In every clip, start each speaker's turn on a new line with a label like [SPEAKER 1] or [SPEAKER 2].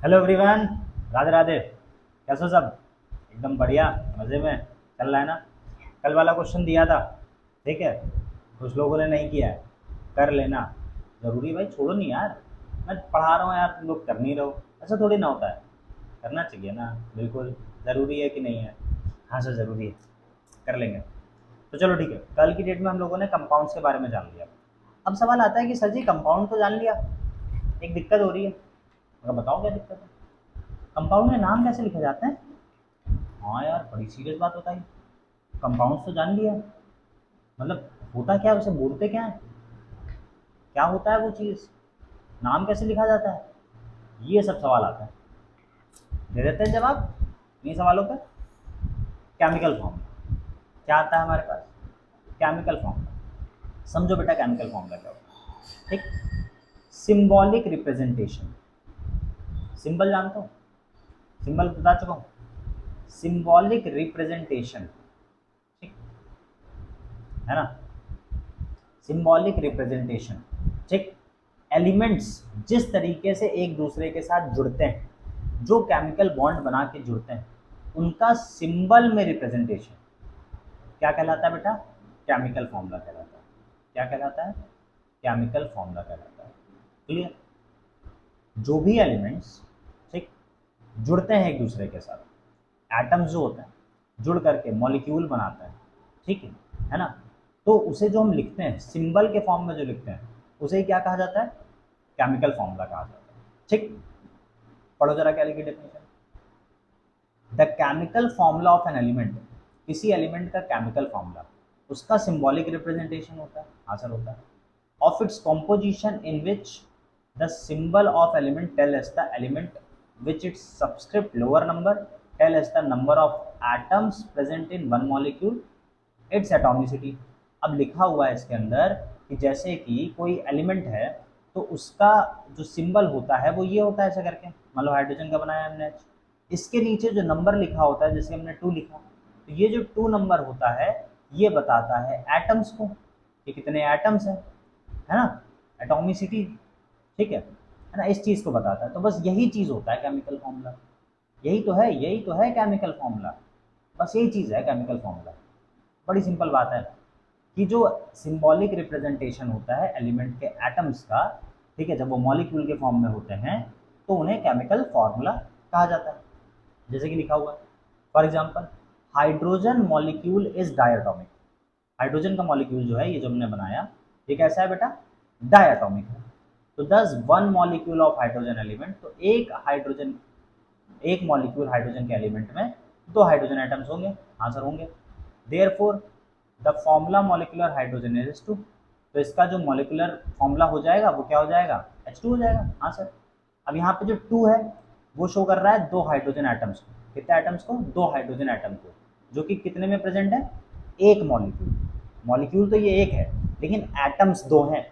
[SPEAKER 1] Hello everyone. Radhe Radhe. कैसे हो सब? एकदम बढ़िया। मज़े में चल रहा है ना? कल वाला क्वेश्चन दिया था, ठीक है? कुछ लोगों ने नहीं किया है, कर लेना। ज़रूरी भाई, छोड़ो नहीं यार। मैं पढ़ा रहा हूँ यार, तुम लोग कर नहीं रहो। ऐसा थोड़ी ना होता है, करना चाहिए ना। बिल्कुल ज़रूरी है कि नहीं है? हाँ सर, ज़रूरी है, कर लेंगे। तो चलो ठीक है, कल की डेट में हम लोगों ने कंपाउंड्स के बारे में जान लिया। अब सवाल आता है कि सर जी कंपाउंड तो जान लिया, एक दिक्कत हो रही है। अगर बताओ क्या दिक्कत है? कंपाउंड में नाम कैसे लिखे जाते हैं? हाँ यार, बड़ी सीरियस बात बताई। कंपाउंड्स तो जान लिया, मतलब होता क्या है, उसे बोलते क्या है, क्या होता है वो चीज़, नाम कैसे लिखा जाता है, ये सब सवाल आता है। दे देते हैं जवाब इन्हीं सवालों पर। केमिकल फॉर्मूला क्या आता है हमारे पास? केमिकल फॉर्मूला समझो बेटा, केमिकल फॉर्मूला क्या होता है? ठीक, सिंबॉलिक रिप्रेजेंटेशन। सिंबल जानते हो? सिंबल बता चुका हूँ। सिंबॉलिक रिप्रेजेंटेशन, ठीक है ना? सिंबॉलिक रिप्रेजेंटेशन, ठीक। एलिमेंट्स जिस तरीके से एक दूसरे के साथ जुड़ते हैं, जो केमिकल बॉन्ड बना के जुड़ते हैं, उनका सिंबल में रिप्रेजेंटेशन क्या कहलाता है बेटा? केमिकल फॉर्मूला कहलाता है। क्या कहलाता है? केमिकल फॉर्मूला कहलाता है। क्लियर? जो भी एलिमेंट्स, ठीक, जुड़ते हैं एक दूसरे के साथ, एटम्स जो होते हैं जुड़ करके मॉलिक्यूल बनाते हैं, ठीक है ना? तो उसे जो हम लिखते हैं सिंबल के फॉर्म में जो लिखते हैं, उसे क्या कहा जाता है? केमिकल फॉर्मूला कहा जाता है। ठीक, पढ़ो जरा क्या लिखी definition. The chemical formula of an element, किसी एलिमेंट का केमिकल फॉर्मूला, उसका सिंबॉलिक रिप्रेजेंटेशन होता है, आंसर होता है, of its composition in which the symbol of element tells the element which its subscript lower number tell us the number of atoms present in one molecule, its atomicity। अब लिखा हुआ है इसके अंदर कि जैसे कि कोई एलिमेंट है, तो उसका जो सिंबल होता है वो ये होता है, ऐसा करके मान लो हाइड्रोजन का बनाया हमने H, इसके नीचे जो नंबर लिखा होता है, जैसे हमने 2 लिखा, तो ये जो 2 नंबर होता है, ये बताता है एटम्स को कि कितने एटम्स हैं, है ना? एटॉमिसिटी, ठीक है ना? इस चीज़ को बताता है। तो बस यही चीज़ होता है केमिकल फॉर्मूला। यही तो है, यही तो है केमिकल फॉर्मूला। बस यही चीज़ है केमिकल फॉर्मूला। बड़ी सिंपल बात है कि जो सिंबॉलिक रिप्रेजेंटेशन होता है एलिमेंट के एटम्स का, ठीक है, जब वो मॉलिक्यूल के फॉर्म में होते हैं, तो उन्हें केमिकल फॉर्मूला कहा जाता है। जैसे कि लिखा हुआ है, for example, hydrogen molecule is diatomic. Hydrogen का मॉलिक्यूल जो है, ये जो हमने बनाया, ये कैसा है बेटा? डायटोमिक है। तो दस one molecule of hydrogen element, तो एक हाइड्रोजन, एक मॉलिक्यूल हाइड्रोजन के एलिमेंट में 2 हाइड्रोजन एटम्स होंगे, आंसर होंगे। Therefore the formula molecular hydrogen is two, तो इसका जो मॉलिक्यूलर फॉर्मूला हो जाएगा वो क्या हो जाएगा? H2 हो जाएगा, आंसर। अब यहाँ पे जो 2 है वो शो कर रहा है 2 हाइड्रोजन एटम्स को। कितने एटम्स को? 2 हाइड्रोजन एटम को, जो कि कितने में प्रेजेंट है? एक मॉलिक्यूल। मॉलिक्यूल तो ये एक है, लेकिन एटम्स 2 हैं,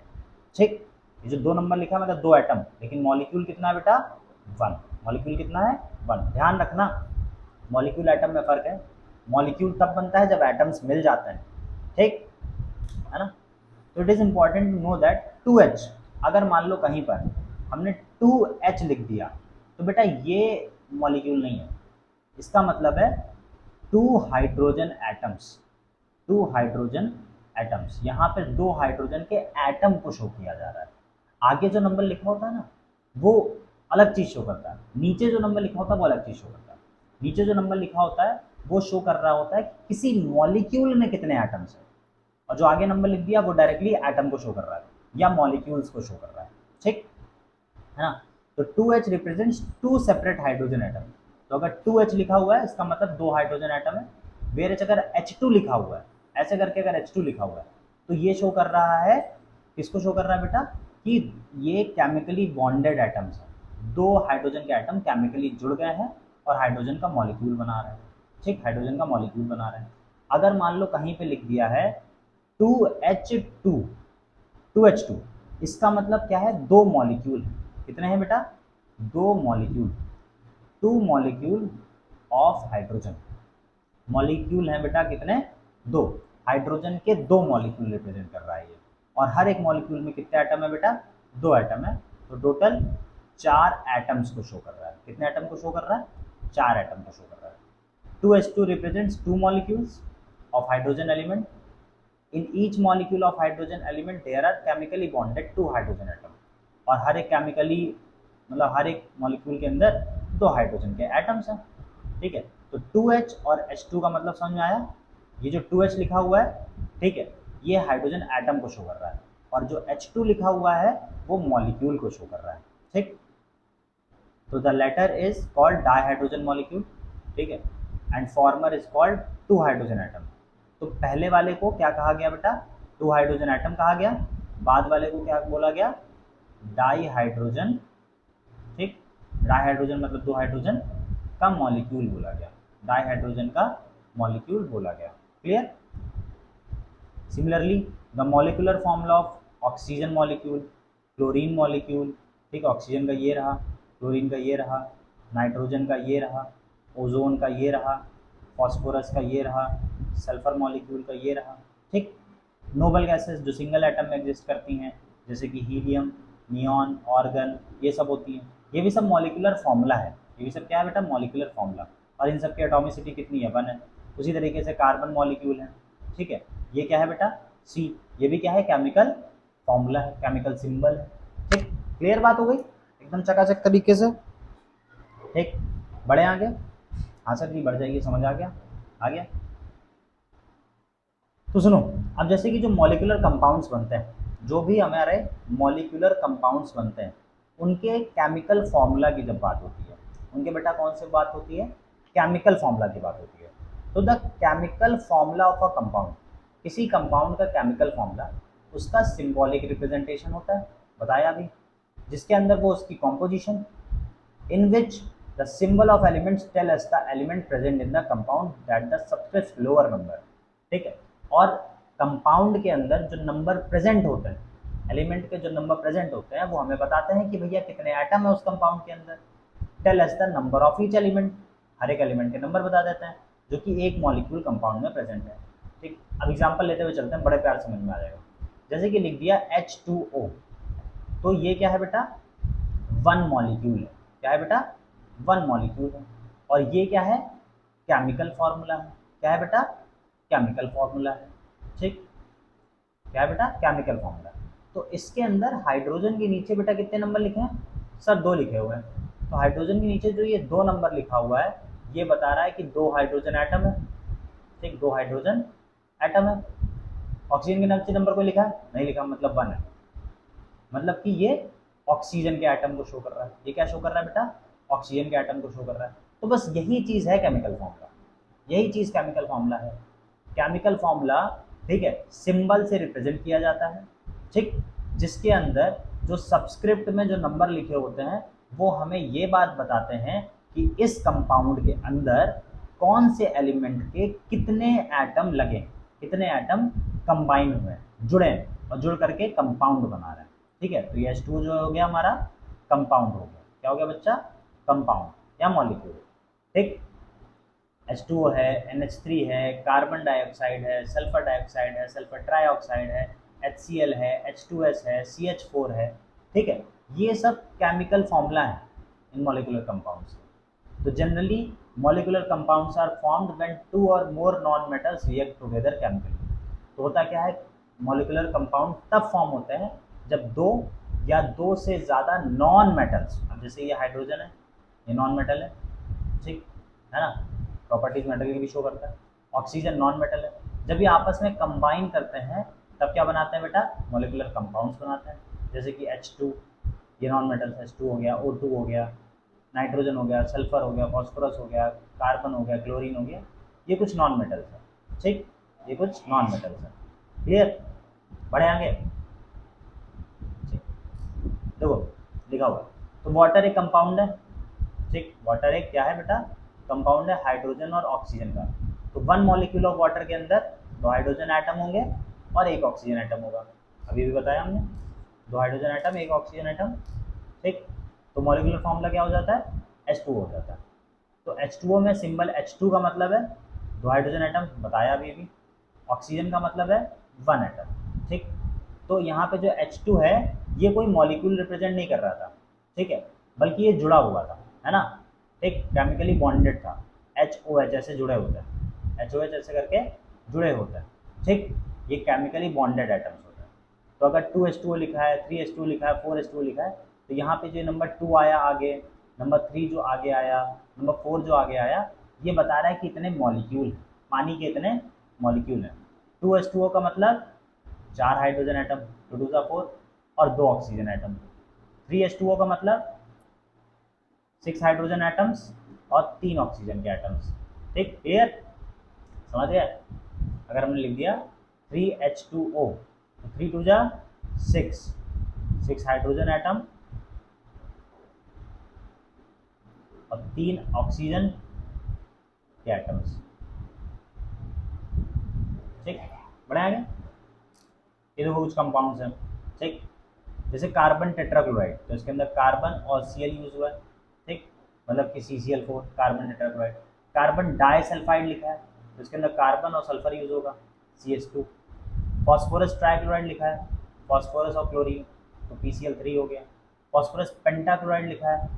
[SPEAKER 1] ठीक। ये जो 2 नंबर लिखा है मतलब 2 एटम, लेकिन मॉलिक्यूल कितना है बेटा? 1। मॉलिक्यूल कितना है? 1। ध्यान रखना, मॉलिक्यूल एटम में फ़र्क है। मॉलिक्यूल तब बनता है जब एटम्स मिल जाते हैं, ठीक है ना? तो it is important to know that 2H, अगर मान लो कहीं पर हमने 2H लिख दिया, तो बेटा ये मॉलिक्यूल नहीं है, इसका मतलब है 2 हाइड्रोजन एटम्स। 2 हाइड्रोजन एटम्स, यहाँ पे 2 हाइड्रोजन के एटम को शो किया जा रहा है। आगे जो नंबर लिखा होता है ना, वो अलग चीज़ शो करता है, नीचे जो नंबर लिखा होता है वो अलग चीज़ शो करता है। नीचे जो नंबर लिखा होता है वो शो कर रहा होता है कि किसी मॉलिक्यूल में कितने एटम्स हैं, और जो आगे नंबर लिख दिया वो डायरेक्टली एटम को शो कर रहा है या मॉलिक्यूल्स को शो कर रहा है, ठीक है ना? तो 2H represents 2 separate hydrogen atom. तो अगर 2H लिखा हुआ है, इसका मतलब 2 हाइड्रोजन एटम है। वेयर एच अगर H2 लिखा हुआ है, ऐसे करके अगर H2 लिखा हुआ है, तो ये शो कर रहा है, किसको शो कर रहा है बेटा? कि ये केमिकली बॉन्डेड एटम्स हैं। 2 हाइड्रोजन के एटम केमिकली जुड़ गए हैं और हाइड्रोजन का मॉलिक्यूल बना रहे हैं, ठीक, हाइड्रोजन का मॉलिक्यूल बना रहे हैं। अगर मान लो कहीं पे लिख दिया है 2H2, 2H2, इसका मतलब क्या है? 2 मॉलिक्यूल। कितने हैं बेटा? 2 molecule. 2 molecule of hydrogen. Molecule हैं बेटा कितने? 2। हाइड्रोजन के 2 मॉलिक्यूल रिप्रेजेंट कर रहा है ये। और हर एक मॉलिक्यूल में कितने एटम है बेटा? 2 एटम है। तो टोटल 4 एटम्स को शो कर रहा है। कितने एटम को शो कर रहा है? 4 एटम को शो कर रहा है। 2H2 represents 2 molecules of hydrogen element. In each molecule of hydrogen element there are chemically bonded 2 hydrogen atom. और हर एक केमिकली मतलब हर एक मॉलिक्यूल के अंदर 2 हाइड्रोजन के एटम्स हैं। ठीक है, तो 2H और H2 का मतलब समझ में आया? ये जो 2H लिखा हुआ है, ठीक है, ये हाइड्रोजन एटम को शो कर रहा है, और जो H2 लिखा हुआ है वो मॉलिक्यूल को शो कर रहा है। ठीक, तो the latter is called dihydrogen molecule, ठीक है, and former is called 2 hydrogen atom. तो पहले वाले को क्या कहा गया बेटा? 2 हाइड्रोजन एटम कहा गया। बाद वाले को क्या बोला गया? डाइहाइड्रोजन। ठीक, डाइहाइड्रोजन मतलब 2 हाइड्रोजन का मॉलिक्यूल बोला गया, डाइहाइड्रोजन का मॉलिक्यूल बोला गया। Clear? Similarly the molecular formula of oxygen molecule, chlorine molecule, ठीक, ऑक्सीजन का ये रहा, क्लोरीन का ये रहा, नाइट्रोजन का ये रहा, ओजोन का ये रहा, फॉस्फोरस का ये रहा, सल्फर मॉलिक्यूल का ये रहा। ठीक, नोबल गैसेस जो सिंगल एटम में एग्जिस्ट करती हैं जैसे कि हीलियम, नियॉन, ऑर्गन, ये सब होती हैं, ये भी सब मॉलिक्यूलर फॉर्मूला है। ये भी सब क्या है बेटा? Molecular formula. और इन सब की एटॉमिसिटी कितनी है? 1 है। उसी तरीके से कार्बन मॉलिक्यूल है, ठीक है, ये क्या है बेटा? C। ये भी क्या है? केमिकल फॉर्मूला है, केमिकल सिंबल है। ठीक, क्लियर बात हो गई एकदम चकाचक तरीके से। ठीक, बढ़े आगे? हाँ सर जी, बढ़ जाइए, समझ आ गया? आ गया? तो सुनो, अब जैसे कि जो मॉलिक्यूलर कंपाउंड्स बनते हैं, जो भी हमारे मॉलिक्यूलर कंपाउंड्स बनते हैं, उनके केमिकल फॉर्मूला की जब बात होती है, उनके बेटा कौन सी बात होती है? केमिकल फॉर्मूला की बात होती है। तो the chemical formula of a compound, किसी कंपाउंड का केमिकल फॉर्मूला, उसका सिंबॉलिक रिप्रेजेंटेशन होता है, बताया अभी, जिसके अंदर वो उसकी composition, in which the symbol of elements tell us the element present in the compound that the subscripts lower number। ठीक है, और कंपाउंड के अंदर जो नंबर प्रेजेंट होते हैं, एलिमेंट के जो नंबर प्रेजेंट होते हैं, वो हमें बताते हैं कि भैया कितने एटम है उस कंपाउंड के अंदर। Tell us the number of each element, हर एक एलिमेंट के नंबर बता देते हैं जो कि एक मॉलिक्यूल कंपाउंड में प्रेजेंट है। ठीक, अब एग्जांपल लेते हुए चलते हैं, बड़े प्यार समझ में आ जाएगा। जैसे कि लिख दिया H2O, तो ये क्या है बेटा? 1 मॉलिक्यूल है। क्या है बेटा? 1 मॉलिक्यूल है। और ये क्या है? केमिकल फॉर्मूला है। क्या है बेटा? केमिकल फॉर्मूला है। ठीक, क्या है बेटा? Chemical formula. तो इसके अंदर हाइड्रोजन के नीचे बेटा कितने नंबर लिखे हैं? सर 2 लिखे हुए हैं। तो हाइड्रोजन के नीचे जो ये 2 नंबर लिखा हुआ है, ये बता रहा है कि 2 हाइड्रोजन एटम है। ठीक, 2 हाइड्रोजन एटम है। ऑक्सीजन के नीचे नंबर कोई लिखा है? नहीं लिखा, मतलब 1 है। मतलब कि ये ऑक्सीजन के एटम को शो कर रहा है। ये क्या शो कर रहा है बेटा? ऑक्सीजन के एटम को शो कर रहा है। तो बस यही चीज़ है केमिकल फॉर्मूला, यही चीज़ केमिकल फॉर्मूला है। केमिकल फॉर्मूला, ठीक है, सिंबल से रिप्रेजेंट किया जाता है, ठीक, जिसके अंदर जो सब्सक्रिप्ट में जो नंबर लिखे होते हैं वो हमें ये बात बताते हैं कि इस कंपाउंड के अंदर कौन से एलिमेंट के कितने एटम लगे, कितने एटम कंबाइन हुए हैं, जुड़े हैं, और जुड़ करके कंपाउंड बना रहे हैं। ठीक है, तो ये H2 जो हो गया हमारा कंपाउंड हो गया। क्या हो गया बच्चा? कंपाउंड या मॉलिक्यूल। ठीक, H2O है, NH3 है, कार्बन डाइऑक्साइड है, सल्फर डाइऑक्साइड है, सल्फर ट्राइऑक्साइड है, HCl है, H2S है, CH4 है। ठीक है, ये सब केमिकल फॉर्मूला है इन मॉलिक्यूलर कंपाउंड्स। तो generally molecular compounds are formed when 2 और more non metals react together chemically. तो होता क्या है? मॉलिक्यूलर कंपाउंड तब फॉर्म होते हैं जब 2 या 2 से ज़्यादा नॉन मेटल्स, अब जैसे ये हाइड्रोजन है, ये नॉन मेटल है, ठीक है ना, प्रॉपर्टीज मेटल की भी शो करता है। ऑक्सीजन नॉन मेटल है। जब ये आपस में कंबाइन करते हैं तब क्या बनाते हैं बेटा? मॉलिक्यूलर कंपाउंड्स बनाते हैं। जैसे कि H2, ये नॉन मेटल H2 हो गया, O2 हो गया, नाइट्रोजन हो गया, सल्फर हो गया, फॉस्फोरस हो गया, कार्बन हो गया, क्लोरीन हो गया, ये कुछ नॉन मेटल्स हैं। ठीक, ये कुछ नॉन मेटल्स हैं। क्लियर? बढ़े आगे? देखो लिखा हुआ, तो वाटर एक कंपाउंड है। ठीक, वाटर एक क्या है बेटा? कंपाउंड है, हाइड्रोजन और ऑक्सीजन का। तो 1 मॉलिक्यूल ऑफ वाटर के अंदर 2 हाइड्रोजन एटम होंगे और 1 ऑक्सीजन एटम होगा। अभी भी बताया हमने, 2 हाइड्रोजन एटम, 1 ऑक्सीजन एटम। ठीक, तो मॉलिक्यूलर फॉर्मूला क्या हो जाता है? H2O हो जाता है। तो H2O में सिंबल H2 का मतलब है 2 हाइड्रोजन एटम, बताया अभी भी। ऑक्सीजन का मतलब है 1 एटम। ठीक, तो यहाँ पे जो H2 है ये कोई मॉलिक्यूल रिप्रेजेंट नहीं कर रहा था, ठीक है, बल्कि ये जुड़ा हुआ था। है ना, ठीक, केमिकली बॉन्डेड था, HOH ऐसे जुड़े होते हैं, HOH ऐसे करके जुड़े होते हैं, ठीक, ये केमिकली बॉन्डेड एटम्स होते हैं। तो अगर 2H2O लिखा है, 3H2O लिखा है, 4H2O लिखा है, तो यहाँ पे जो नंबर 2 आया आगे, नंबर 3 जो आगे आया, नंबर 4 जो आगे आया, ये बता रहा है कि इतने मॉलिक्यूल हैं, पानी के इतने मॉलिक्यूल हैं। 2H2O का मतलब 4 हाइड्रोजन एटम, 2 2 4, और 2 ऑक्सीजन एटम। 3H2O का मतलब 6 हाइड्रोजन एटम्स और 3 ऑक्सीजन के एटम्स, ठीक, क्लियर, समझ गए। अगर हमने लिख दिया 3H2O, तो 3 2 जा 6, 6 हाइड्रोजन एटम और 3 ऑक्सीजन के एटम्स, ठीक, बढ़िया आगे। ये देखो कुछ कंपाउंड्स हैं, ठीक, जैसे कार्बन टेट्राक्लोराइड, तो इसके अंदर कार्बन और Cl यूज हुआ है, ठीक, मतलब कि CCl4 carbon tetrachloride. Carbon disulphide लिखा है, तो इसके अंदर कार्बन और सल्फर यूज होगा, CH2। फॉस्फोरस ट्राइक्लोराइड लिखा है, फॉस्फोरस और क्लोरीन, तो PCl3 हो गया। फॉस्फोरस पेंटाक्लोराइड लिखा है,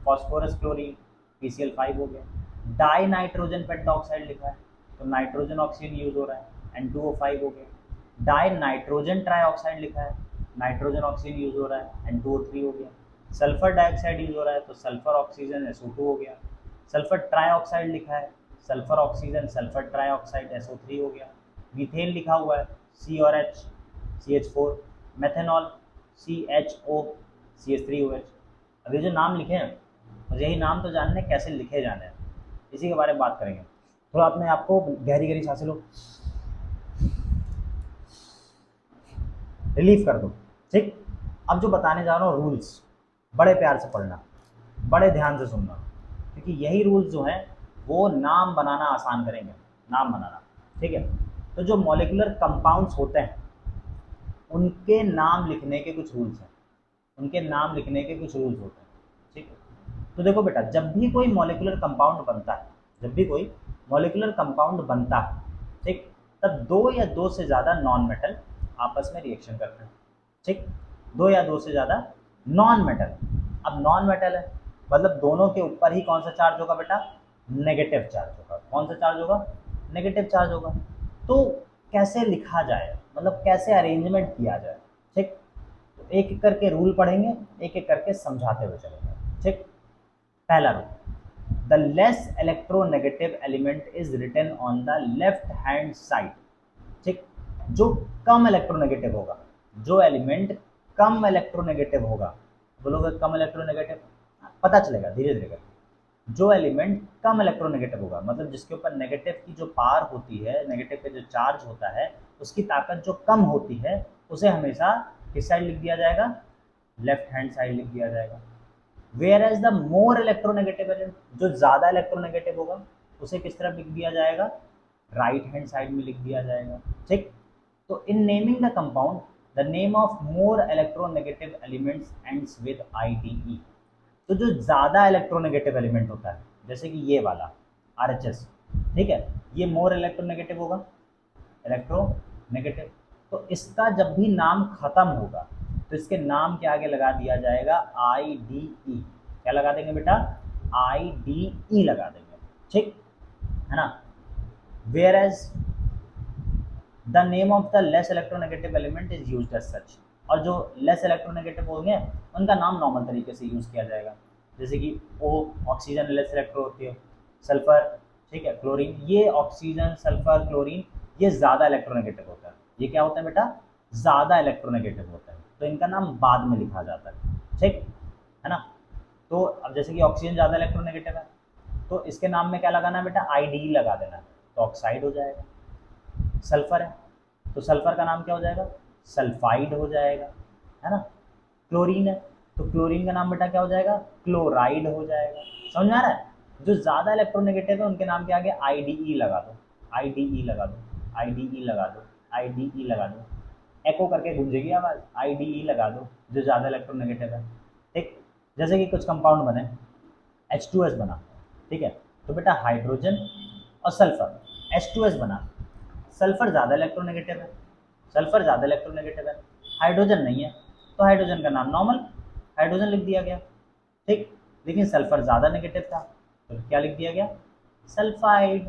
[SPEAKER 1] फॉस्फोरस क्लोरीन, PCl5 हो गया। डाई नाइट्रोजन पेंटाऑक्साइड लिखा है, तो नाइट्रोजन ऑक्सीजन यूज हो रहा है, N2O5 हो गया। डाई नाइट्रोजन ट्राइऑक्साइड लिखा है, नाइट्रोजन ऑक्सीजन यूज हो रहा है, N2O3 हो गया। सल्फर डाइऑक्साइड यूज हो रहा है, तो सल्फर ऑक्सीजन SO2 हो गया। सल्फर ट्राइऑक्साइड लिखा है, sulphur oxygen sulphur trioxide SO3 हो गया। मीथेन लिखा हुआ है, C और H, CH4। Methanol CHO, CH3OH। अब ये जो नाम लिखे हैं, मुझे यही नाम तो जानने कैसे लिखे जाने हैं, इसी के बारे में बात करेंगे। थोड़ा अपने आप को गहरी गहरी सांसें लो, रिलीफ कर दो, ठीक। अब जो बताने जा रहा हूँ रूल्स, बड़े प्यार से पढ़ना, बड़े ध्यान से सुनना, क्योंकि यही रूल्स जो हैं वो नाम बनाना आसान करेंगे, नाम बनाना, ठीक है। तो जो मॉलिक्यूलर कंपाउंड्स होते हैं उनके नाम लिखने के कुछ रूल्स हैं, उनके नाम लिखने के कुछ रूल्स होते हैं, ठीक है। तो देखो बेटा, जब भी कोई मॉलिक्यूलर कंपाउंड बनता है, जब भी कोई मॉलिक्यूलर कंपाउंड बनता है, ठीक, तब दो या दो से ज़्यादा नॉन मेटल आपस में रिएक्शन करते हैं, ठीक, दो या दो से ज़्यादा नॉन मेटल। अब नॉन मेटल है मतलब दोनों के ऊपर ही कौन सा चार्ज होगा बेटा, नेगेटिव चार्ज होगा। कौन सा चार्ज होगा, नेगेटिव चार्ज होगा। तो कैसे लिखा जाए, मतलब कैसे अरेंजमेंट किया जाए, ठीक, तो एक एक करके रूल पढ़ेंगे, एक एक करके समझाते हुए चलेंगे, ठीक। पहला rule, the less electronegative element is written on the left hand side, ठीक, जो कम इलेक्ट्रोनेगेटिव होगा, जो एलिमेंट कम इलेक्ट्रोनेगेटिव होगा, बोलोगे कम इलेक्ट्रोनेगेटिव, पता चलेगा धीरे धीरे करके। जो एलिमेंट कम इलेक्ट्रोनेगेटिव होगा, मतलब जिसके ऊपर नेगेटिव की जो पावर होती है, नेगेटिव का जो चार्ज होता है, उसकी ताकत जो कम होती है, उसे हमेशा किस साइड लिख दिया जाएगा, लेफ्ट हैंड साइड लिख दिया जाएगा। Whereas the more electronegative element, जो ज़्यादा इलेक्ट्रोनेगेटिव होगा, उसे किस तरफ लिख दिया जाएगा, राइट हैंड साइड में लिख दिया जाएगा, ठीक। तो in naming the compound, the name of more electronegative elements ends with IDE। तो जो ज़्यादा इलेक्ट्रोनेगेटिव एलिमेंट होता है, जैसे कि ये वाला RHS, ठीक है, ये मोर इलेक्ट्रोनेगेटिव होगा, इलेक्ट्रोनेगेटिव। तो इसका जब भी नाम खत्म होगा तो इसके नाम के आगे लगा दिया जाएगा IDE। क्या लगा देंगे बेटा, IDE लगा देंगे, ठीक है ना। Whereas the name of the less electronegative element is used as such. और जो लेस इलेक्ट्रोनेगेटिव होंगे उनका नाम नॉर्मल तरीके से यूज़ किया जाएगा, जैसे कि O ऑक्सीजन लेस इलेक्ट्रो होती है, सल्फर, ठीक है, क्लोरीन, ये ऑक्सीजन सल्फर क्लोरीन ये ज़्यादा इलेक्ट्रोनेगेटिव होता है। ये क्या होता है बेटा, ज़्यादा इलेक्ट्रोनेगेटिव होता है, तो इनका नाम बाद में लिखा जाता है, ठीक है ना। तो अब जैसे कि ऑक्सीजन ज़्यादा इलेक्ट्रोनेगेटिव है, तो इसके नाम में क्या लगाना है बेटा, IDE लगा देना है, तो ऑक्साइड हो जाएगा। सल्फर है तो सल्फर का नाम क्या हो जाएगा, सल्फाइड हो जाएगा, है ना। क्लोरीन है तो क्लोरीन का नाम बेटा क्या हो जाएगा, क्लोराइड हो जाएगा। समझ में आ रहा है, जो ज़्यादा इलेक्ट्रोनेगेटिव है उनके नाम के आगे IDE लगा दो, IDE लगा दो, IDE लगा दो, IDE लगा दो, एको करके गूंजेगी आवाज़, IDE लगा दो जो ज़्यादा इलेक्ट्रोनेगेटिव है, ठीक। जैसे कि कुछ कंपाउंड बने, H2S बना, ठीक है, तो बेटा हाइड्रोजन और सल्फर, H2S बना, सल्फर ज़्यादा इलेक्ट्रोनेगेटिव है, सल्फर ज़्यादा इलेक्ट्रोनेगेटिव है, हाइड्रोजन नहीं है, तो हाइड्रोजन का नाम नॉर्मल हाइड्रोजन लिख दिया गया, ठीक। लेकिन सल्फर ज़्यादा नेगेटिव था, तो क्या लिख दिया गया, सल्फाइड।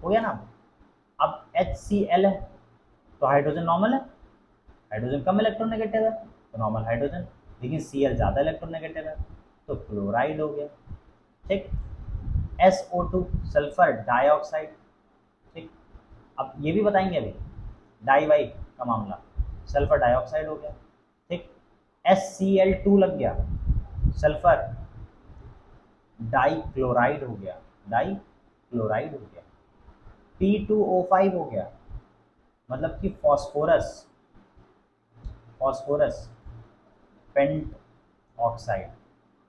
[SPEAKER 1] हो गया ना। अब HCl है तो हाइड्रोजन नॉर्मल है, हाइड्रोजन कम इलेक्ट्रोनेगेटिव है तो नॉर्मल हाइड्रोजन, लेकिन Cl ज़्यादा इलेक्ट्रोनेगेटिव है तो क्लोराइड हो गया। ठीक। SO2 sulphur dioxide. ठीक। अब ये भी बताएंगे अभी डाई वाई का मामला, सल्फर डाइऑक्साइड हो गया। ठीक। HCl2 लग गया, सल्फर डाई क्लोराइड हो गया, डाई क्लोराइड हो गया। P2O5 हो गया, मतलब कि phosphorus, phosphorus pentoxide,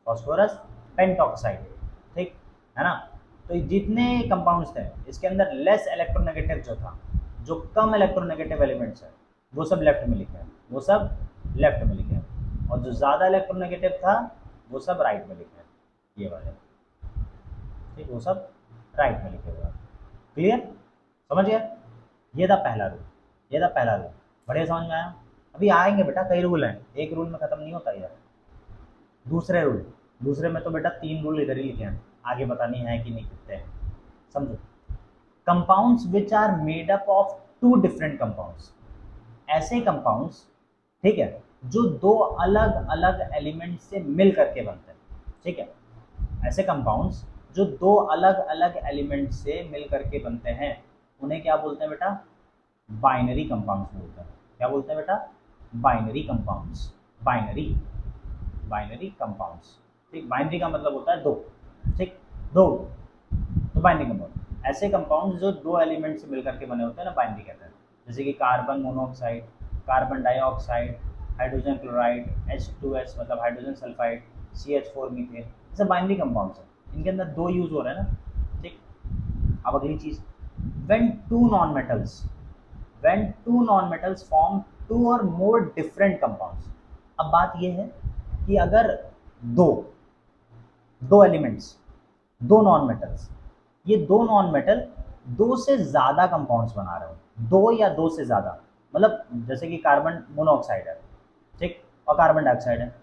[SPEAKER 1] phosphorus pentoxide. ठीक है ना। तो ये जितने कंपाउंड्स थे इसके अंदर लेस इलेक्ट्रोनेगेटिव जो था, जो कम इलेक्ट्रोनेगेटिव एलिमेंट्स है वो सब लेफ्ट में लिखे हैं, वो सब लेफ्ट में लिखे हैं, और जो ज़्यादा इलेक्ट्रोनेगेटिव था वो सब राइट में लिखे हैं, ये वाले। ठीक, वो सब राइट में लिखे हुए हैं। क्लियर, समझ गया। ये था पहला रूल, ये था पहला रूल। बढ़िया समझ में आया। अभी आएंगे बेटा, कई रूल हैं, एक रूल में ख़त्म नहीं होता यार। दूसरे रूल, दूसरे में तो बेटा 3 रूल इधर ही लिखे हैं, आगे बतानी है कि नहीं कितने हैं, समझो। Compounds which are made up of 2 different compounds, ऐसे कंपाउंड्स, ठीक है, जो 2 अलग अलग एलिमेंट से मिल करके बनते हैं। ठीक है, ऐसे कंपाउंड्स जो 2 अलग अलग एलिमेंट से मिल करके बनते हैं उन्हें क्या बोलते हैं बेटा, बाइनरी कंपाउंड्स बोलते हैं। क्या बोलते हैं बेटा, binary compounds, binary, binary compounds. ठीक, बाइनरी का मतलब होता है 2। ठीक, 2, तो बाइनरी कंपाउंड, ऐसे कंपाउंड जो 2 एलिमेंट से मिलकर के बने होते हैं ना, बाइनरी कहते हैं। जैसे कि carbon monoxide, carbon dioxide, hydrogen chloride, H2S मतलब हाइड्रोजन सल्फाइड, CH4 मीथेन, ये सब बाइनरी कंपाउंड्स हैं, इनके अंदर 2 यूज हो रहे हैं ना। ठीक, अब अगली चीज़, when two non-metals, when two non-metals form 2 or more different compounds। अब बात यह है कि अगर दो दो एलिमेंट्स, 2 नॉन मेटल्स, ये 2 नॉन मेटल 2 से ज़्यादा कंपाउंड्स बना रहे हो, 2 या 2 से ज़्यादा, मतलब जैसे कि कार्बन मोनोऑक्साइड है, ठीक, और कार्बन डाइऑक्साइड है।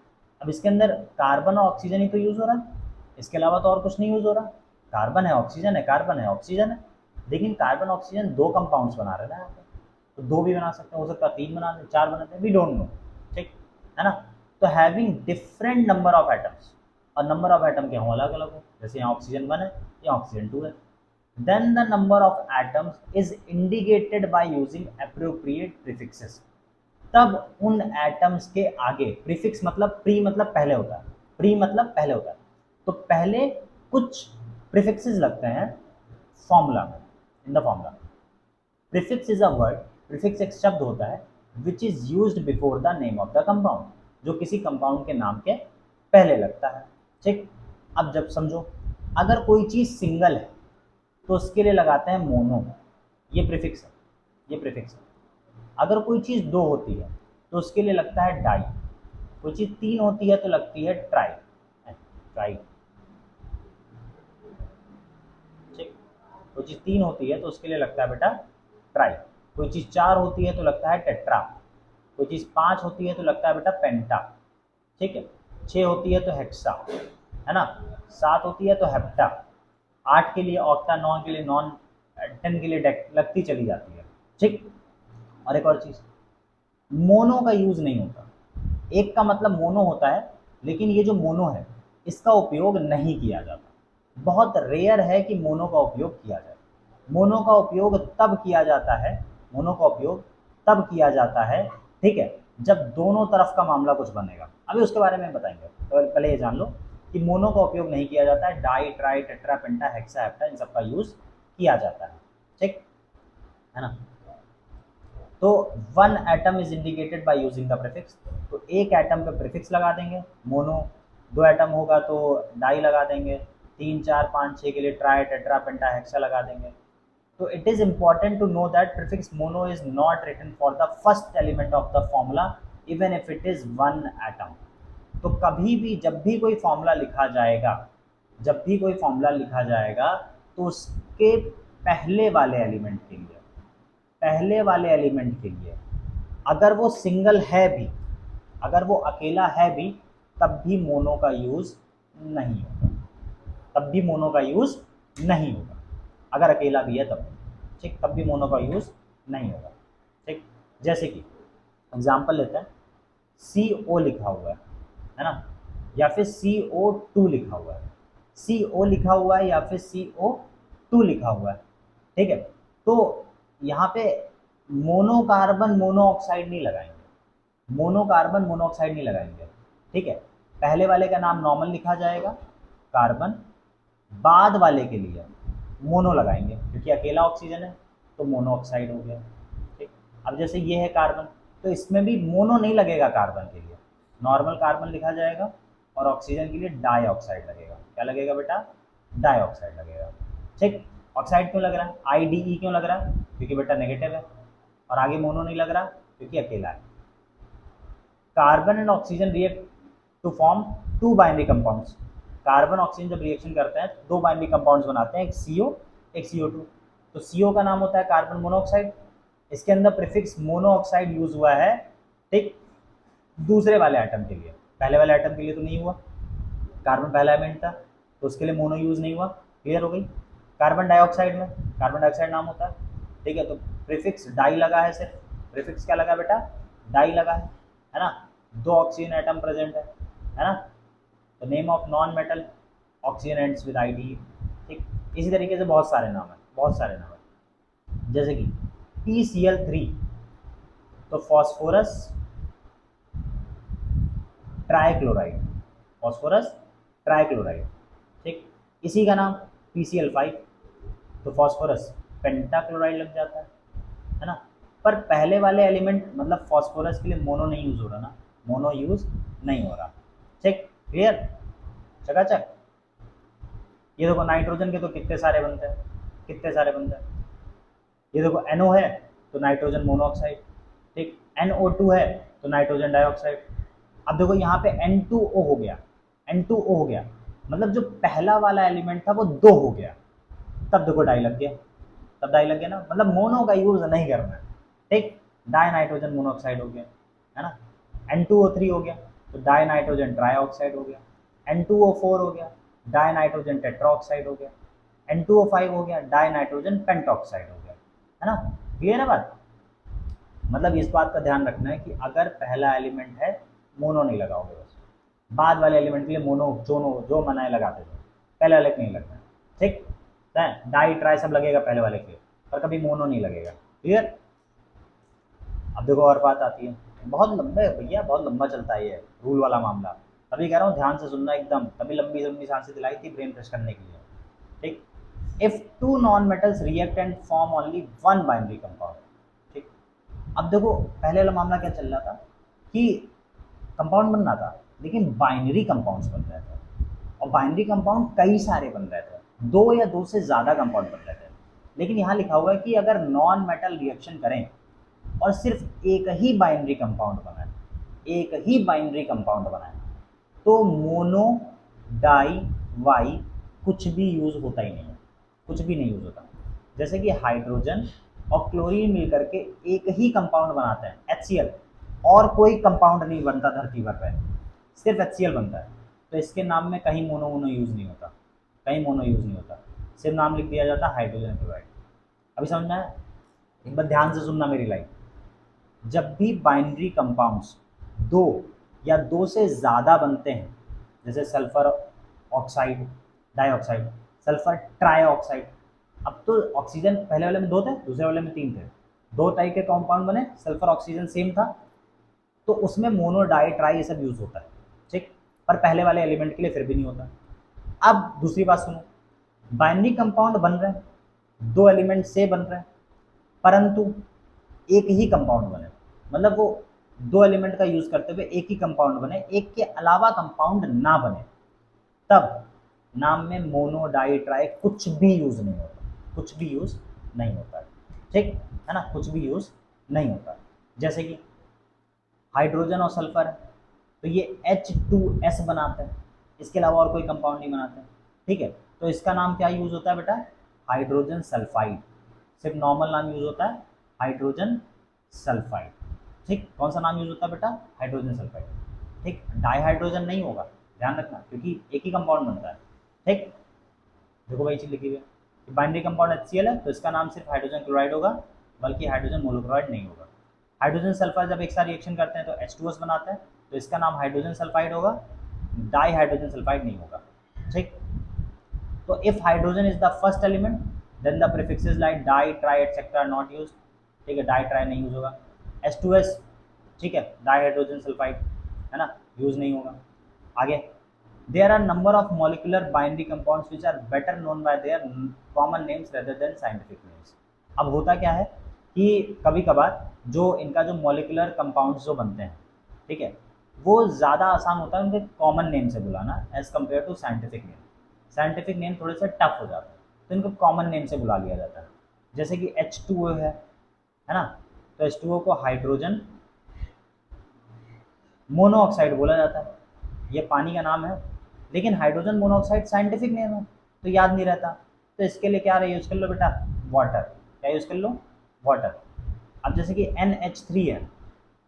[SPEAKER 1] अब इसके अंदर कार्बन और ऑक्सीजन ही तो यूज़ हो रहा है, इसके अलावा तो और कुछ नहीं यूज़ हो रहा। कार्बन है, ऑक्सीजन है, कार्बन है, ऑक्सीजन है, लेकिन कार्बन ऑक्सीजन 2 कंपाउंड्स बना रहे हैं ना यहाँ पे, तो 2 भी बना सकते हैं, हो सकता है 3 बना दें, 4 बनाते हैं, वी डोंट नो। ठीक है ना। तो having different number of atoms, और नंबर ऑफ एटम के हों अलग अलग हो, जैसे यहाँ ऑक्सीजन 1 है, यहाँ ऑक्सीजन 2 है, then the number of atoms is indicated by using appropriate prefixes. तब उन एटम्स के आगे, प्रीफिक्स मतलब प्री मतलब पहले होता है, प्री मतलब पहले होता है, तो पहले कुछ प्रीफिक्सेस लगते हैं फॉर्मूला में, in the formula. Prefix is a word, prefix एक शब्द होता है which is used before the name of the compound, जो किसी कंपाउंड के नाम के पहले लगता है। ठीक, अब जब समझो, अगर कोई चीज़ सिंगल है तो उसके लिए लगाते हैं मोनो, ये प्रीफिक्स है, ये प्रीफिक्स है। अगर कोई चीज़ 2 होती है तो उसके लिए लगता है डाई, कोई चीज़ 3 होती है तो लगती है ट्राई, ट्राई। ठीक, कोई चीज़ 3 होती है तो उसके लिए लगता है बेटा ट्राई, कोई चीज़ 4 होती है तो लगता है टेट्रा, कोई चीज़ 5 होती है तो लगता है बेटा पेंटा। ठीक है, 6 होती है तो हेक्सा, है ना, 7 होती है तो हेप्टा, 8 के लिए ऑक्टा, 9 के लिए नॉन, 10 के लिए डेक, लगती चली जाती है। ठीक, और एक और चीज़, मोनो का यूज़ नहीं होता, एक का मतलब मोनो होता है, लेकिन ये जो मोनो है इसका उपयोग नहीं किया जाता। बहुत रेयर है कि मोनो का उपयोग किया जाए। मोनो का उपयोग तब किया जाता है, मोनो का उपयोग तब किया जाता है, ठीक है, जब दोनों तरफ का मामला कुछ बनेगा। अभी उसके बारे में बताएंगे, तो पहले ये जान लो कि मोनो का उपयोग नहीं किया जाता है, डाई, ट्राई, टेट्रा, पेंटा, हेक्सा, हेप्टा, इन सब का यूज़ किया जाता है। ठीक है ना। तो 1 atom is indicated by using the prefix, तो एक एटम पे प्रीफिक्स लगा देंगे मोनो, 2 एटम होगा तो डाई लगा देंगे, 3, 4, 5, 6 के लिए ट्राई, टेट्रा, पेंटा, हेक्सा लगा देंगे। तो it is important to know that prefix mono is not written for the first element of the formula even if it is 1 atom. तो कभी भी जब भी कोई फॉर्मूला लिखा जाएगा, जब भी कोई फॉर्मूला लिखा जाएगा तो उसके पहले वाले एलिमेंट के लिए, पहले वाले एलिमेंट के लिए, अगर वो सिंगल है भी, अगर वो अकेला है भी, तब भी मोनो का यूज़ नहीं होगा, तब भी मोनो का यूज़ नहीं होगा। अगर अकेला भी है तब, ठीक, तब भी मोनो का यूज़ नहीं होगा। ठीक, जैसे कि एग्जाम्पल लेते हैं, CO लिखा हुआ है ना, या फिर CO2 लिखा हुआ है, CO लिखा हुआ है या फिर CO2 लिखा हुआ है, ठीक है। तो यहाँ पे मोनोकार्बन मोनोऑक्साइड नहीं लगाएंगे, मोनोकार्बन मोनोऑक्साइड नहीं लगाएंगे, ठीक है। पहले वाले का नाम नॉर्मल लिखा जाएगा कार्बन, बाद वाले के लिए मोनो लगाएंगे क्योंकि अकेला ऑक्सीजन है तो मोनोऑक्साइड हो गया, ठीक। अब जैसे ये है कार्बन, तो इसमें भी मोनो नहीं लगेगा, कार्बन के लिए नॉर्मल कार्बन लिखा जाएगा और ऑक्सीजन के लिए डाइऑक्साइड लगेगा। क्या लगेगा बेटा? डाइऑक्साइड लगेगा, ठीक। ऑक्साइड क्यों लग रहा है? IDE क्यों लग रहा है? क्योंकि बेटा नेगेटिव है, और आगे मोनो नहीं लग रहा क्योंकि अकेला है। Carbon and oxygen react to form two binary compounds. Carbon oxygen जब रिएक्शन करते हैं दो बाइनरी कंपाउंड्स बनाते हैं, एक CO एक CO2। तो CO का नाम होता है कार्बन मोनोऑक्साइड, इसके अंदर प्रीफिक्स मोनोऑक्साइड यूज हुआ है, ठीक, दूसरे वाले आइटम के लिए। पहले वाले आइटम के लिए तो नहीं हुआ, कार्बन पहला एलिमेंट था तो उसके लिए मोनो यूज नहीं हुआ। क्लियर हो गई? कार्बन डाइऑक्साइड में कार्बन डाइऑक्साइड नाम होता है, ठीक है, तो प्रीफिक्स डाई लगा है, सिर्फ प्रीफिक्स क्या लगा बेटा? डाई लगा है ना। दो ऑक्सीजन एटम प्रेजेंट है ना, तो name of non metal oxygen ends with IDE, ठीक। इसी तरीके से बहुत सारे नाम है, बहुत सारे नाम है, जैसे कि PCl3, तो फॉस्फोरस ट्राइक्लोराइड, फॉस्फोरस ट्राइक्लोराइड, ठीक। इसी का नाम PCl5, तो फॉस्फोरस पेंटाक्लोराइड लग जाता है ना। पर पहले वाले एलिमेंट मतलब फॉस्फोरस के लिए मोनो नहीं यूज हो रहा ना, मोनो यूज नहीं हो रहा, ठीक। क्लियर? चकाचक। ये देखो नाइट्रोजन के तो कितने सारे बनते हैं, कितने सारे बनते हैं। ये देखो NO है तो नाइट्रोजन मोनोऑक्साइड, ठीक। NO2 है तो नाइट्रोजन डाइऑक्साइड। अब देखो यहाँ पे N2O हो गया, N2O हो गया, मतलब जो पहला वाला एलिमेंट था वो दो हो गया, तब देखो डाई लग गया, तब डाई लग गया ना, मतलब मोनो का यूज नहीं करना है, ठीक। डाई नाइट्रोजन मोनोऑक्साइड हो गया, है ना। N2O3 हो गया तो डाई नाइट्रोजन ट्राइऑक्साइड हो गया। N2O4 हो गया, डाई नाइट्रोजन टेट्राऑक्साइड हो गया। N2O5 हो गया, डाई नाइट्रोजन पेंटॉक्साइड हो गया, है ना। क्लियर है बात? मतलब इस बात का ध्यान रखना है कि अगर पहला एलिमेंट है मोनो नहीं लगाओगे, बस बाद वाले एलिमेंट के लिए मोनो जो मना है लगाते थे, पहले वाले को नहीं लगना है, ठीक है। डाई ट्राई सब लगेगा पहले वाले के, पर कभी मोनो नहीं लगेगा। क्लियर? अब देखो और बात आती है, बहुत लंबा है भैया, बहुत लंबा चलता है ये रूल वाला मामला, तभी कह रहा हूँ ध्यान से सुनना एकदम, तभी लंबी लंबी सांसें दिलाई थी ब्रेन फ्रेश करने के लिए, ठीक। If two non metals react and form only one binary compound, ठीक। अब देखो पहले वाला मामला क्या चल रहा था कि कंपाउंड बन रहा था लेकिन बाइनरी कंपाउंड्स बन रहे थे, और बाइनरी कंपाउंड कई सारे बन रहे थे, दो या दो से ज़्यादा कंपाउंड बन रहे थे। लेकिन यहाँ लिखा हुआ है कि अगर नॉन मेटल रिएक्शन करें और सिर्फ एक ही बाइनरी कंपाउंड बनाए, एक ही बाइनरी कंपाउंड बनाए, तो मोनो डाई वाई कुछ भी यूज़ होता ही नहीं है, कुछ भी नहीं यूज़ होता। जैसे कि हाइड्रोजन और क्लोरीन मिलकर के एक ही कंपाउंड बनाते हैं HCl, और कोई कंपाउंड नहीं बनता धरती भर पर, सिर्फ HCl बनता है, तो इसके नाम में कहीं मोनो मोनो यूज़ नहीं होता, कहीं मोनो यूज़ नहीं होता, सिर्फ नाम लिख दिया जाता है हाइड्रोजन क्लोराइड। अभी समझना है? एक बार ध्यान से सुनना मेरी लाइन, जब भी बाइनरी कंपाउंड्स दो या दो से ज़्यादा बनते हैं, जैसे sulphur oxide dioxide, sulphur trioxide, अब तो ऑक्सीजन पहले वाले में दो थे, दूसरे वाले में तीन थे, दो टाइप के कंपाउंड बने, सल्फर ऑक्सीजन सेम था, तो उसमें मोनो डाई ट्राई ये सब यूज़ होता है, ठीक। पर पहले वाले एलिमेंट के लिए फिर भी नहीं होता। अब दूसरी बात सुनो, बाइनरी कंपाउंड बन रहे हैं, दो एलिमेंट से बन रहे हैं, परंतु एक ही कंपाउंड बने, मतलब वो दो एलिमेंट का यूज करते हुए एक ही कंपाउंड बने, एक के अलावा कंपाउंड ना बने, तब नाम में मोनो डाई ट्राई कुछ भी यूज नहीं होता, कुछ भी यूज नहीं होता, ठीक है ना, कुछ भी यूज नहीं होता। जैसे कि हाइड्रोजन और सल्फर है तो ये H2S बनाते हैं, इसके अलावा और कोई कंपाउंड नहीं बनाते, ठीक है। तो इसका नाम क्या यूज होता है बेटा? हाइड्रोजन सल्फाइड, सिर्फ नॉर्मल नाम यूज होता है हाइड्रोजन सल्फाइड, ठीक। कौन सा नाम यूज होता है बेटा? हाइड्रोजन सल्फाइड, ठीक। डाई हाइड्रोजन नहीं होगा, ध्यान रखना, क्योंकि एक ही कंपाउंड बनता है। ठीक, देखो भाई चीज लिखी हुई है, बाइनरी कंपाउंड HCl है तो इसका नाम सिर्फ हाइड्रोजन क्लोराइड होगा, बल्कि हाइड्रोजन मोनोक्लोराइड नहीं होगा। हाइड्रोजन सल्फर जब एक साथ रिएक्शन करते हैं तो H2S बनाते हैं, तो इसका नाम हाइड्रोजन सल्फाइड होगा, डाई हाइड्रोजन सल्फाइड नहीं होगा। ठीक, तो if hydrogen is the first element then the prefixes like di, tri etcetera not used. ठीक है, डाई ट्राई नहीं यूज होगा। H2S, ठीक है, डाई हाइड्रोजन सल्फाइड है ना, यूज नहीं होगा। आगे, there are number of molecular binary compounds which are better known by their common names rather than scientific names। अब होता क्या है कि कभी कभार जो इनका जो मॉलिकुलर कंपाउंड्स जो बनते हैं, ठीक है, वो ज़्यादा आसान होता है उनके कॉमन नेम से बुलाना as compared to scientific name. Scientific name थोड़े से टफ हो जाता है, तो इनको कॉमन नेम से बुला लिया जाता है। जैसे कि H2O है ना, तो H2O को हाइड्रोजन मोनोऑक्साइड बोला जाता है, ये पानी का नाम है, लेकिन हाइड्रोजन मोनोऑक्साइड साइंटिफिक नेम है तो याद नहीं रहता, तो इसके लिए क्या यूज़ कर लो बेटा, वाटर। क्या यूज़ कर लो, वाटर। अब जैसे कि NH3 है,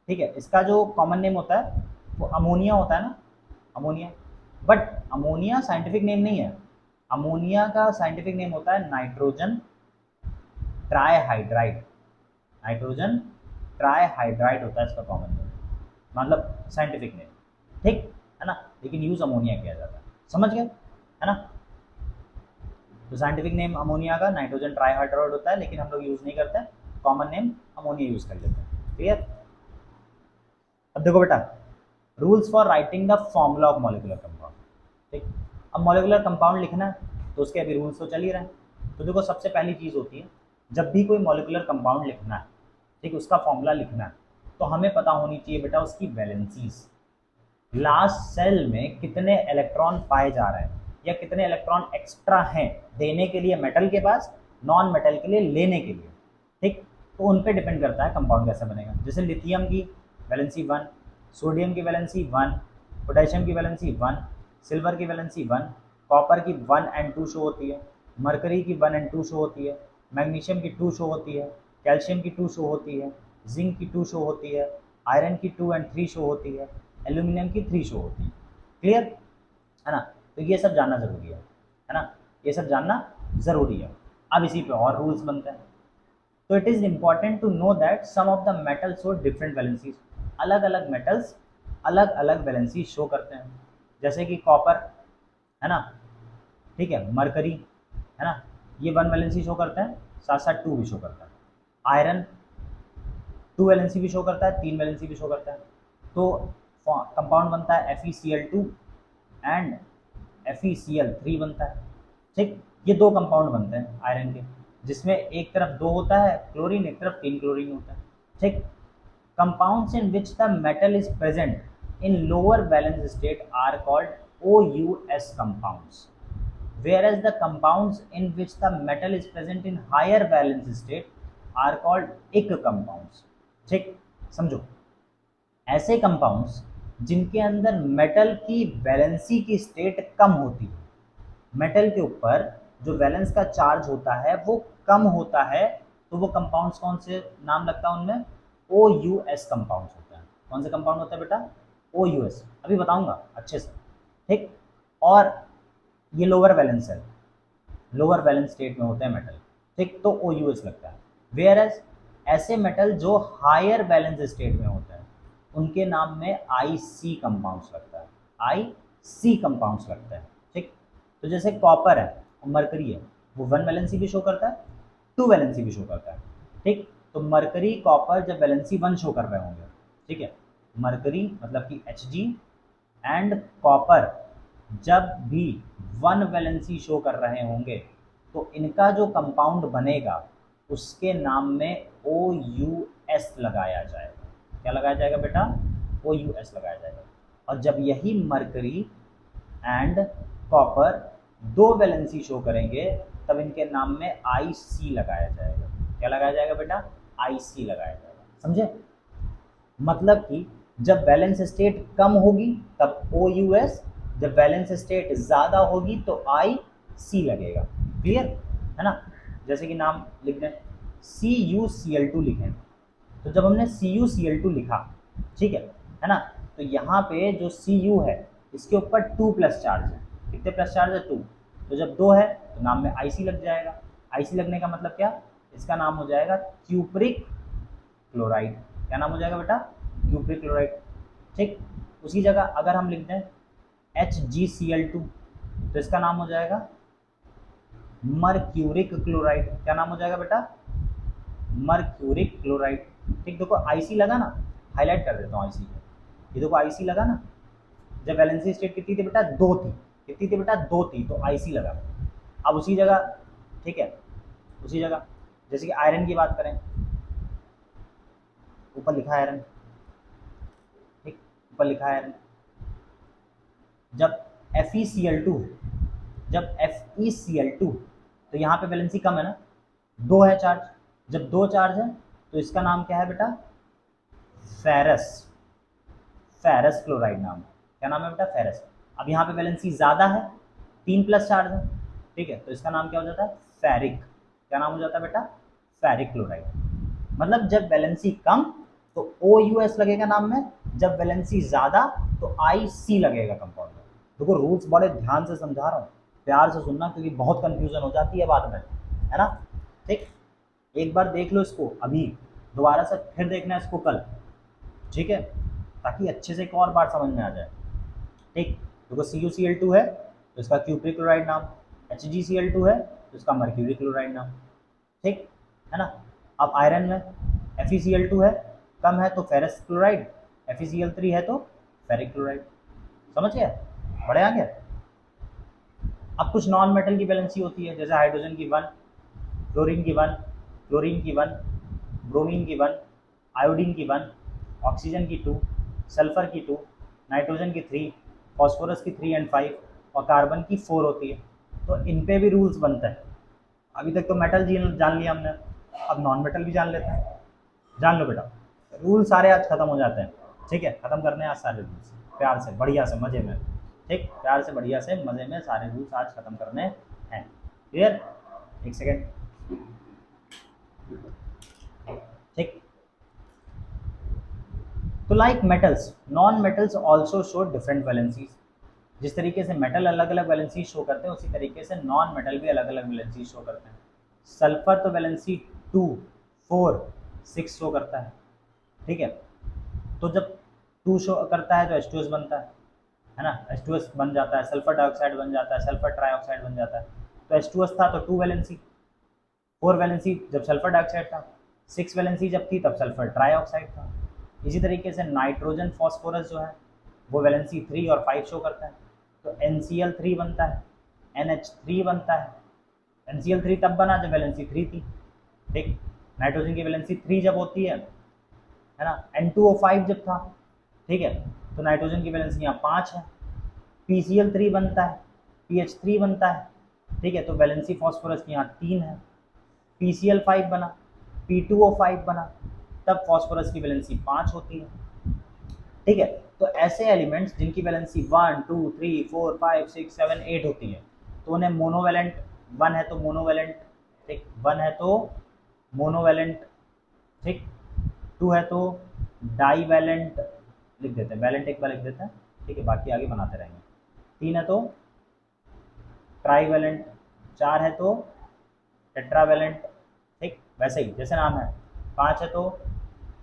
[SPEAKER 1] ठीक है, इसका जो कॉमन नेम होता है वो अमोनिया होता है ना, ammonia. But ammonia scientific name नहीं है, अमोनिया का साइंटिफिक नेम होता है नाइट्रोजन ट्राईहाइड्राइड। नाइट्रोजन ट्राईहाइड्राइड होता है इसका कॉमन नेम, मतलब साइंटिफिक नेम। ठीक है ना, लेकिन यूज अमोनिया किया जाता है, समझ गए है ना। तो साइंटिफिक नेम अमोनिया का नाइट्रोजन ट्राईहाइड्राइड होता है, लेकिन हम लोग यूज नहीं करते हैं, कॉमन नेम अमोनिया यूज कर लेते हैं। क्लियर। अब देखो बेटा, rules for writing the formula of molecular compound. ठीक, अब मॉलिकुलर कंपाउंड लिखना है तो उसके अभी रूल्स तो चल ही रहे हैं। तो देखो, सबसे पहली चीज़ होती है, जब भी कोई मॉलिकुलर कंपाउंड लिखना है, ठीक, उसका फॉर्मूला लिखना है, तो हमें पता होनी चाहिए बेटा उसकी वैलेंसीज। लास्ट सेल में कितने इलेक्ट्रॉन पाए जा रहे हैं या कितने इलेक्ट्रॉन एक्स्ट्रा हैं देने के लिए मेटल के पास, नॉन मेटल के लिए लेने के लिए। ठीक, तो उन पे डिपेंड करता है कंपाउंड कैसे बनेगा। जैसे लिथियम की वैलेंसी 1, सोडियम की वैलेंसी 1, पोटेशियम की वैलेंसी 1, सिल्वर की वैलेंसी 1, कॉपर की 1 and 2 शो होती है, मरकरी की 1 and 2 शो होती है, मैग्नीशियम की 2 शो होती है, कैल्शियम की 2 शो होती है, जिंक की 2 शो होती है, आयरन की 2 and 3 शो होती है, एल्यूमिनियम की 3 शो होती है। क्लियर है ना, तो ये सब जानना ज़रूरी है ना, ये सब जानना ज़रूरी है। अब इसी पे और रूल्स बनते हैं। तो it is important to know that some of the metals show different valencies. अलग अलग मेटल्स अलग अलग वैलेंसी शो करते हैं। जैसे कि कॉपर है ना, ठीक है, मरकरी है ना, ये 1 वैलेंसी शो करते हैं, साथ साथ 2 भी शो करता है। आयरन 2 वैलेंसी भी शो करता है, 3 वैलेंसी भी शो करता है। तो कंपाउंड बनता है FeCl2 एंड FeCl3 बनता है। ठीक, ये 2 कंपाउंड बनते हैं आयरन के, जिसमें एक तरफ 2 होता है क्लोरीन, एक तरफ 3 क्लोरीन होता है। ठीक, compounds in which the metal is present in lower valence state are called OUS compounds, whereas the compounds in which the metal is present in higher valence state are called ic compounds। ठीक, समझो, ऐसे compounds जिनके अंदर metal की valency की state कम होती है, metal के ऊपर जो वैलेंस का चार्ज होता है वो कम होता है, तो वो कंपाउंड्स कौन से नाम लगता है उनमें, OUS कंपाउंड्स होते हैं। कौन से कंपाउंड होता है बेटा, OUS, अभी बताऊंगा अच्छे से। ठीक, और ये लोअर वैलेंस है, लोअर वैलेंस स्टेट में होते हैं मेटल। ठीक, तो OUS लगता है। वेयर एज ऐसे मेटल जो हायर वैलेंस स्टेट में होते हैं उनके नाम में IC कंपाउंड्स लगता है, IC कंपाउंड्स लगता है। ठीक, तो जैसे कॉपर है और मरकरी है, वो 1 वैलेंसी भी शो करता है, 2 वैलेंसी भी शो करता है। ठीक, तो मरकरी कॉपर जब वैलेंसी 1 शो कर रहे होंगे, ठीक है, मरकरी मतलब कि Hg एंड कॉपर जब भी 1 वैलेंसी शो कर रहे होंगे, तो इनका जो कंपाउंड बनेगा उसके नाम में OUS लगाया जाएगा। क्या लगाया जाएगा बेटा, OUS लगाया जाएगा। और जब यही mercury and copper 2 valency show करेंगे तब इनके नाम में IC लगाया जाएगा। क्या लगाया जाएगा बेटा, IC लगाया जाएगा। समझे, मतलब कि जब बैलेंस स्टेट कम होगी तब OUS, जब बैलेंस स्टेट ज़्यादा होगी तो IC लगेगा। क्लियर है ना। जैसे कि नाम लिख दें, CuCl2 लिखें, तो जब हमने CuCl2 लिखा, ठीक है ना, तो यहाँ पे जो Cu है इसके ऊपर 2 प्लस चार्ज है। कितने प्लस चार्ज है? 2। तो जब 2 है तो नाम में आईसी लग जाएगा। आईसी लगने का मतलब क्या? इसका नाम हो जाएगा क्यूप्रिक क्लोराइड। क्या नाम हो जाएगा बेटा? Cupric chloride. ठीक। उसी जगह अगर हम लिख दें HgCl2 तो इसका नाम हो जाएगा मर्क्यूरिक क्लोराइड। क्या नाम हो जाएगा बेटा? Mercuric chloride. ठीक, देखो आईसी लगा ना, हाईलाइट कर देता हूँ आईसी को। ये देखो आईसी लगा ना, जब वैलेंसी स्टेट कितनी थी बेटा? 2 थी। कितनी थी बेटा? 2 थी, तो आईसी लगा। अब उसी जगह, ठीक है, उसी जगह जैसे कि आयरन की बात करें, ऊपर लिखा है आयरन। ठीक, ऊपर लिखा है आयरन। जब FeCl2, जब FeCl2 तो यहाँ पे वैलेंसी कम है ना, 2 है चार्ज। जब 2 चार्ज है तो इसका नाम क्या है बेटा? फेरस। फेरस क्लोराइड नाम है। क्या नाम है बेटा? फेरस। अब यहाँ पे वैलेंसी ज़्यादा है, 3 प्लस चार्ज है, ठीक है, तो इसका नाम क्या हो जाता है? फेरिक। क्या नाम हो जाता है बेटा? Ferric chloride. मतलब जब वैलेंसी कम तो OUS लगेगा नाम में, जब वैलेंसी ज़्यादा तो IC लगेगा कंपाउंड में। देखो रूल्स बड़े ध्यान से समझा रहा हूँ, प्यार से सुनना, क्योंकि बहुत कंफ्यूजन हो जाती है बाद में, है ना। ठीक, एक बार देख लो इसको अभी, दोबारा से फिर देखना इसको कल, ठीक है, ताकि अच्छे से एक और बार समझ में आ जाए। ठीक, देखो CuCl2 है तो इसका क्यूप्रिक क्लोराइड नाम, HgCl2 है तो इसका मर्क्यूरी क्लोराइड नाम। ठीक है ना। अब आयरन में FeCl2 है, कम है तो फेरस क्लोराइड, FeCl3 है तो फेरिक क्लोराइड। समझ गया? बड़े आ गया। अब कुछ नॉन मेटल की वैलेंसी होती है, जैसे हाइड्रोजन की 1, क्लोरीन की 1, क्लोरीन की 1, ब्रोमीन की 1, आयोडीन की 1, ऑक्सीजन की 2, सल्फर की 2, नाइट्रोजन की 3, फॉस्फोरस की 3 एंड 5 और कार्बन की 4 होती है। तो इन पे भी रूल्स बनते हैं। अभी तक तो मेटल जान लिया हमने, अब नॉन मेटल भी जान लेते हैं। जान लो बेटा, रूल सारे आज खत्म हो जाते हैं। ठीक है, खत्म करने हैं आज सारे रूल्स, प्यार से बढ़िया से मज़े में। ठीक, प्यार से बढ़िया से मज़े में सारे रूल्स आज खत्म करने हैं। क्लियर? एक सेकेंड। ठीक, तो like metals, non metals also show different valencies. जिस तरीके से मेटल अलग अलग वैलेंसी शो करते हैं, उसी तरीके से नॉन मेटल भी अलग अलग वैलेंसी शो करते हैं। सल्फर तो वैलेंसी 2, 4, 6 शो करता है। ठीक है, तो जब 2 शो करता है तो H2S बनता है ना, H2S बन जाता है, सल्फर डाइऑक्साइड बन जाता है, सल्फर ट्राइऑक्साइड बन जाता है। तो H2S था तो 2 वैलेंसी, 4 वैलेंसी जब सल्फर डाइऑक्साइड था, 6 वैलेंसी जब थी तब सल्फर ट्राइऑक्साइड था। इसी तरीके से नाइट्रोजन फॉस्फोरस जो है वो वैलेंसी 3 और 5 शो करता है, तो NCl3 बनता है, NH3 बनता है। NCl3 तब बना जब वैलेंसी 3 थी। ठीक, नाइट्रोजन की वैलेंसी 3 जब होती है ना, N2O5 जब था, ठीक है, तो नाइट्रोजन की वैलेंसी यहाँ 5 है। PCl3 बनता है, PH3 बनता है, ठीक है, तो वैलेंसी फॉस्फोरस की यहाँ 3 है। PCl5 बना, P2O5 बना, तब फॉस्फोरस की वैलेंसी 5 होती है। ठीक है, तो ऐसे एलिमेंट्स जिनकी वैलेंसी 1, 2, 3, 4, 5, 6, 7, 8 होती है, तो उन्हें मोनोवैलेंट, 1 है तो मोनोवैलेंट, ठीक, 1 है तो मोनोवैलेंट, ठीक, 2 है तो डाईवैलेंट लिख देते हैं, वैलेंट एक बार लिख देते हैं, ठीक है, बाकी आगे बनाते रहेंगे। 3 है तो ट्राईवैलेंट, 4 है तो टेट्रावैलेंट, ठीक, वैसे ही जैसे नाम है। 5 है तो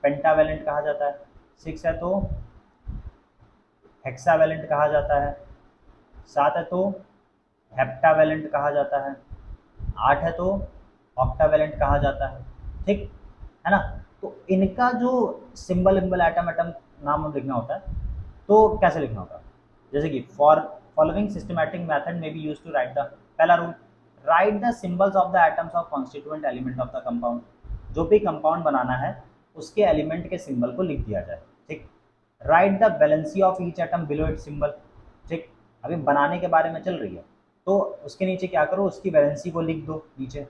[SPEAKER 1] पेंटावैलेंट कहा जाता है, 6 है तो हेक्सावैलेंट कहा जाता है, 7 है तो हेप्टावैलेंट कहा जाता है, 8 है तो ऑक्टावैलेंट कहा जाता है। ठीक है ना। तो इनका जो सिंबल विम्बल एटम एटम नाम लिखना होता है, तो कैसे लिखना होता है? जैसे कि फॉर फॉलोइंग सिस्टमैटिक मेथड में be use to write the, पहला rule, write the symbols of the atoms of constituent element of the compound. जो भी कंपाउंड बनाना है उसके एलिमेंट के सिंबल को लिख दिया जाए। ठीक, right the valency of each atom below it symbol. ठीक, अभी बनाने के बारे में चल रही है तो उसके नीचे क्या करो, उसकी वैलेंसी को लिख दो नीचे,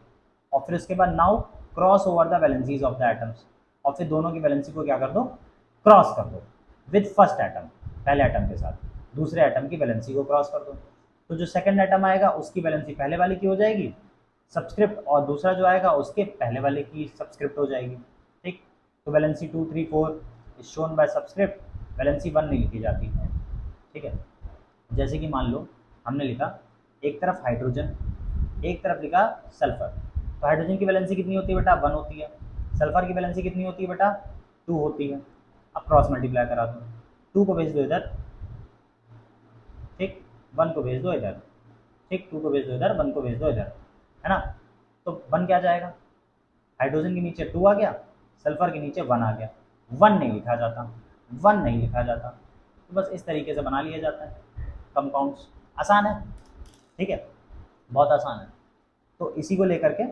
[SPEAKER 1] और फिर उसके बाद now cross over the valencies of the atoms, और फिर दोनों की वैलेंसी को क्या कर दो, क्रॉस कर दो विद फर्स्ट एटम, पहले एटम के साथ दूसरे एटम की वैलेंसी को क्रॉस कर दो। तो जो सेकंड एटम आएगा उसकी वैलेंसी पहले वाले की हो जाएगी सब्सक्रिप्ट, और दूसरा जो आएगा उसके पहले वाले की सब्सक्रिप्ट हो जाएगी। ठीक, तो valency 2, 3, 4 is shown by subscript, valency 1 नहीं लिखी जाती। ठीक है, जैसे कि मान लो हमने लिखा एक तरफ हाइड्रोजन, एक तरफ लिखा सल्फर। तो हाइड्रोजन की वैलेंसी कितनी होती है बेटा? 1 होती है। सल्फर की वैलेंसी कितनी होती है बेटा? 2 होती है। अब क्रॉस मल्टीप्लाई करा दो, 2 को भेज दो इधर, ठीक, 1 को भेज दो इधर, ठीक, 2 को भेज दो इधर, 1 को भेज दो इधर, है ना। तो 1 क्या जाएगा? हाइड्रोजन के नीचे 2 आ गया, सल्फर के नीचे 1 आ गया। 1 नहीं लिखा जाता, 1 नहीं लिखा जाता। तो बस इस तरीके से बना लिया जाता है कंपाउंड्स। आसान है, ठीक है, बहुत आसान है। तो इसी को लेकर के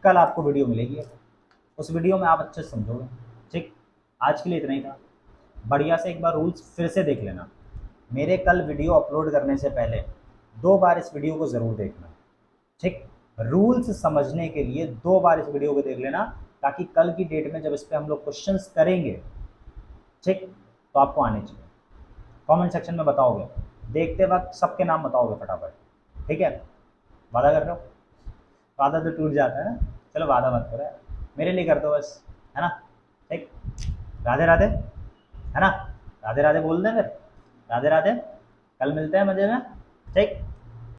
[SPEAKER 1] कल आपको वीडियो मिलेगी, उस वीडियो में आप अच्छे से समझोगे, ठीक। आज के लिए इतना ही था। बढ़िया से एक बार रूल्स फिर से देख लेना। मेरे कल वीडियो अपलोड करने से पहले 2 बार इस वीडियो को ज़रूर देखना, ठीक। रूल्स समझने के लिए 2 बार इस वीडियो को देख लेना, ताकि कल की डेट में जब इस पर हम लोग क्वेश्चंस करेंगे, ठीक, तो आपको आने चाहिए। कमेंट सेक्शन में बताओगे, देखते वक्त सबके नाम बताओगे फटाफट, ठीक है। वादा कर रहे हो? वादा तो टूट जाता है ना, चलो वादा मत करो यार, मेरे लिए कर दो बस, है ना, ठीक। राधे राधे, है ना, राधे राधे बोल दें फिर, राधे राधे, कल मिलते हैं मज़े में, ठीक।